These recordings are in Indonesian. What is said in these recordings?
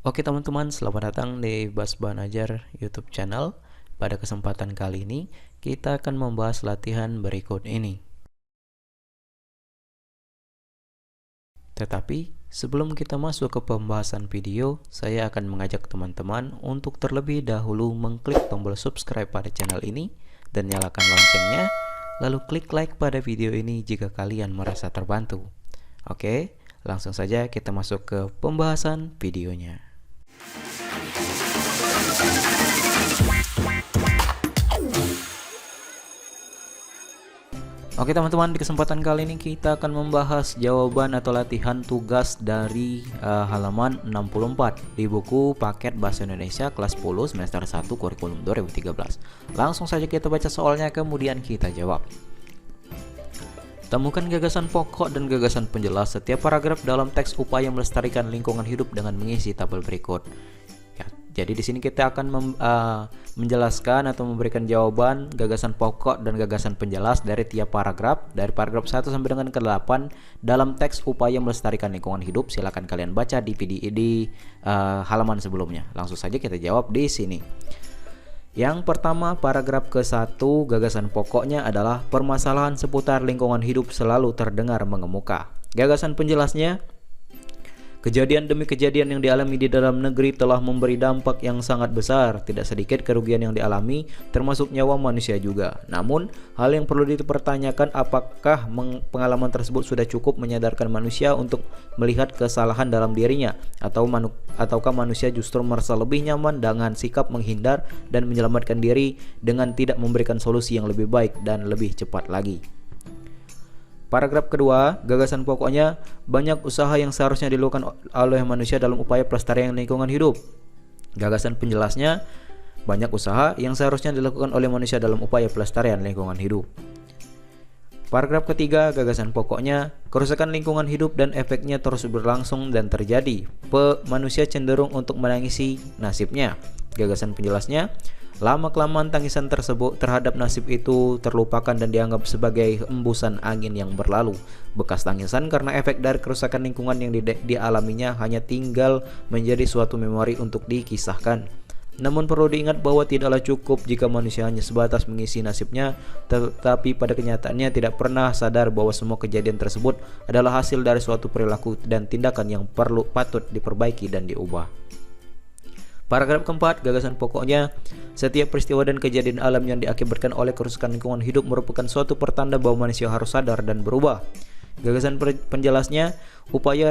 Oke teman-teman, selamat datang di Basban Ajar YouTube channel. Pada kesempatan kali ini, kita akan membahas latihan berikut ini. Tetapi, sebelum kita masuk ke pembahasan video, saya akan mengajak teman-teman untuk terlebih dahulu mengklik tombol subscribe pada channel ini dan nyalakan loncengnya, lalu klik like pada video ini jika kalian merasa terbantu. Oke, langsung saja kita masuk ke pembahasan videonya. Oke teman-teman, di kesempatan kali ini kita akan membahas jawaban atau latihan tugas dari halaman 64 di buku Paket Bahasa Indonesia kelas 10 semester 1 kurikulum 2013. Langsung saja kita baca soalnya, kemudian kita jawab. Temukan gagasan pokok dan gagasan penjelas setiap paragraf dalam teks upaya melestarikan lingkungan hidup dengan mengisi tabel berikut. Jadi di sini kita akan menjelaskan atau memberikan jawaban gagasan pokok dan gagasan penjelas dari tiap paragraf, dari paragraf 1 sampai dengan ke-8 dalam teks upaya melestarikan lingkungan hidup. Silakan kalian baca di halaman sebelumnya. Langsung saja kita jawab di sini. Yang pertama, paragraf ke-1, gagasan pokoknya adalah permasalahan seputar lingkungan hidup selalu terdengar mengemuka. Gagasan penjelasnya, kejadian demi kejadian yang dialami di dalam negeri telah memberi dampak yang sangat besar. Tidak sedikit kerugian yang dialami, termasuk nyawa manusia juga. Namun, hal yang perlu dipertanyakan, apakah pengalaman tersebut sudah cukup menyadarkan manusia untuk melihat kesalahan dalam dirinya, ataukah manusia justru merasa lebih nyaman dengan sikap menghindar dan menyelamatkan diri dengan tidak memberikan solusi yang lebih baik dan lebih cepat lagi. Paragraf kedua, gagasan pokoknya, banyak usaha yang seharusnya dilakukan oleh manusia dalam upaya pelestarian lingkungan hidup. Gagasan penjelasnya, banyak usaha yang seharusnya dilakukan oleh manusia dalam upaya pelestarian lingkungan hidup. Paragraf ketiga, gagasan pokoknya, kerusakan lingkungan hidup dan efeknya terus berlangsung dan terjadi. Manusia cenderung untuk menangisi nasibnya. Gagasan penjelasnya, lama-kelamaan tangisan tersebut terhadap nasib itu terlupakan dan dianggap sebagai hembusan angin yang berlalu. Bekas tangisan karena efek dari kerusakan lingkungan yang dialaminya hanya tinggal menjadi suatu memori untuk dikisahkan. Namun perlu diingat bahwa tidaklah cukup jika manusia hanya sebatas mengisi nasibnya, tetapi pada kenyataannya tidak pernah sadar bahwa semua kejadian tersebut adalah hasil dari suatu perilaku dan tindakan yang patut diperbaiki dan diubah. Paragraf keempat, gagasan pokoknya, setiap peristiwa dan kejadian alam yang diakibatkan oleh kerusakan lingkungan hidup merupakan suatu pertanda bahwa manusia harus sadar dan berubah. Gagasan penjelasnya, upaya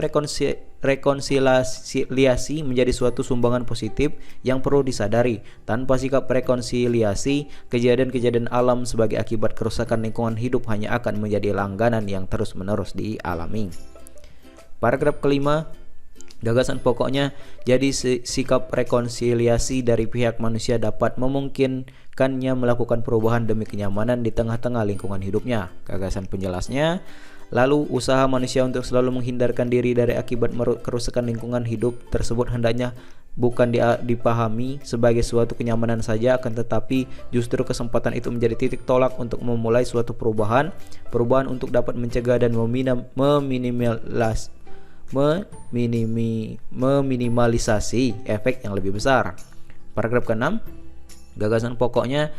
rekonsiliasi menjadi suatu sumbangan positif yang perlu disadari. Tanpa sikap rekonsiliasi, kejadian-kejadian alam sebagai akibat kerusakan lingkungan hidup hanya akan menjadi langganan yang terus-menerus dialami. Paragraf kelima, gagasan pokoknya, jadi sikap rekonsiliasi dari pihak manusia dapat memungkinkannya melakukan perubahan demi kenyamanan di tengah-tengah lingkungan hidupnya. Gagasan penjelasnya, lalu usaha manusia untuk selalu menghindarkan diri dari akibat kerusakan lingkungan hidup tersebut hendaknya bukan dipahami sebagai suatu kenyamanan saja, akan tetapi justru kesempatan itu menjadi titik tolak untuk memulai suatu perubahan untuk dapat mencegah dan meminimalisasi efek yang lebih besar. Paragraf ke-6, gagasan pokoknya,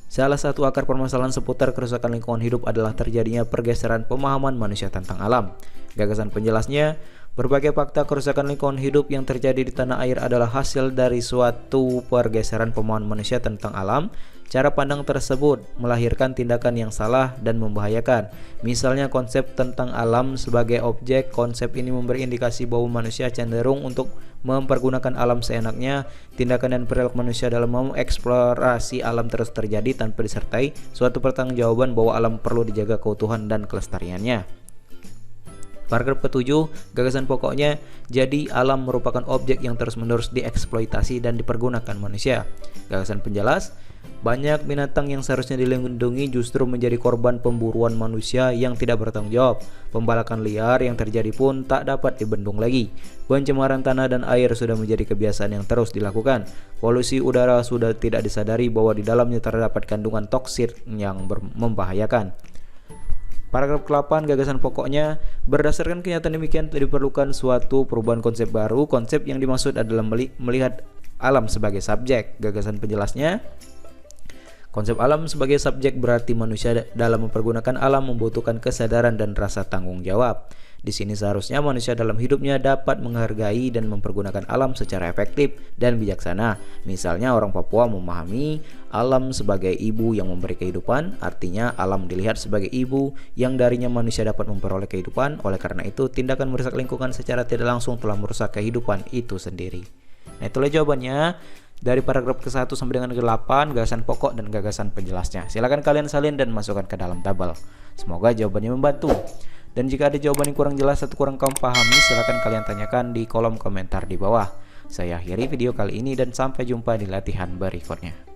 salah satu akar permasalahan seputar kerusakan lingkungan hidup adalah terjadinya pergeseran pemahaman manusia tentang alam. Gagasan penjelasnya, berbagai fakta kerusakan lingkungan hidup yang terjadi di tanah air adalah hasil dari suatu pergeseran pemahaman manusia tentang alam. Cara pandang tersebut melahirkan tindakan yang salah dan membahayakan. Misalnya konsep tentang alam sebagai objek. Konsep ini memberi indikasi bahwa manusia cenderung untuk mempergunakan alam seenaknya. Tindakan dan perilaku manusia dalam mengeksplorasi alam terus terjadi tanpa disertai suatu pertanggungjawaban bahwa alam perlu dijaga keutuhan dan kelestariannya. Paragraf ke-7, gagasan pokoknya, jadi alam merupakan objek yang terus-menerus dieksploitasi dan dipergunakan manusia. Gagasan penjelas, banyak binatang yang seharusnya dilindungi justru menjadi korban pemburuan manusia yang tidak bertanggung jawab. Pembalakan liar yang terjadi pun tak dapat dibendung lagi. Pencemaran tanah dan air sudah menjadi kebiasaan yang terus dilakukan. Polusi udara sudah tidak disadari bahwa di dalamnya terdapat kandungan toksik yang membahayakan. Paragraf ke-8, gagasan pokoknya. Berdasarkan kenyataan demikian, diperlukan suatu perubahan konsep baru. Konsep yang dimaksud adalah melihat alam sebagai subjek. Gagasan penjelasnya, konsep alam sebagai subjek berarti manusia dalam mempergunakan alam membutuhkan kesadaran dan rasa tanggung jawab. Di sini seharusnya manusia dalam hidupnya dapat menghargai dan mempergunakan alam secara efektif dan bijaksana. Misalnya orang Papua memahami alam sebagai ibu yang memberi kehidupan, artinya alam dilihat sebagai ibu yang darinya manusia dapat memperoleh kehidupan. Oleh karena itu, tindakan merusak lingkungan secara tidak langsung telah merusak kehidupan itu sendiri. Nah, itulah jawabannya dari paragraf ke-1 sampai dengan ke-8, gagasan pokok dan gagasan penjelasnya. Silakan kalian salin dan masukkan ke dalam tabel. Semoga jawabannya membantu. Dan jika ada jawaban yang kurang jelas atau kurang kamu pahami, silakan kalian tanyakan di kolom komentar di bawah. Saya akhiri video kali ini dan sampai jumpa di latihan berikutnya.